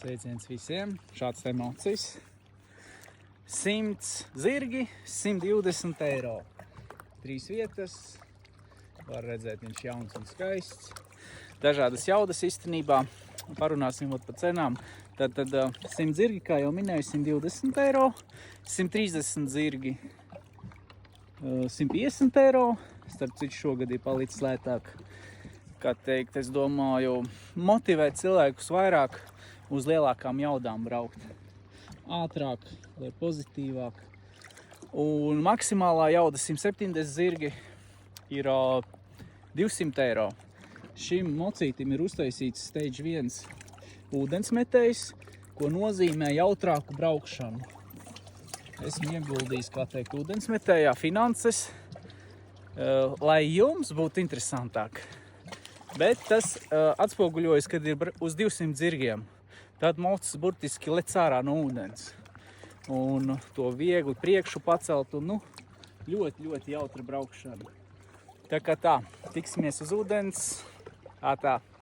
Sveiciens visiem, šāds te emocijas. 100 zirgi, 120 eiro. 3 vietas, var redzēt, viņš jauns un skaists. Dažādas jaudas īstenībā, parunāsim par cenām. Tad 100 zirgi, kā jau minēju, 120 eiro, 130 zirgi, 150 eiro. Starp citu, šogad ir palicis lētāk. Kā teikt, es domāju, motivēt cilvēkus vairāk uz lielākām jaudām braukt. Ātrāk, vai pozitīvāk. Un maksimālā jauda 170 zirgi ir 200 eiro. Šim mocītim ir uztaisīts Stage 1 ūdensmetējs, ko nozīmē jautrāku braukšanu. Esmu ieguldījis, kā teikt, ūdensmetējā finanses, lai jums būtu interesantāk. Bet tas atspoguļojas, kad ir uz 200 zirgiem. Tad mocis burtiski lec ārā no ūdens. Un to viegli priekšu pacelt un ļoti jautra braukšana. Tā kā tā, tiksimies uz ūdens. Tā.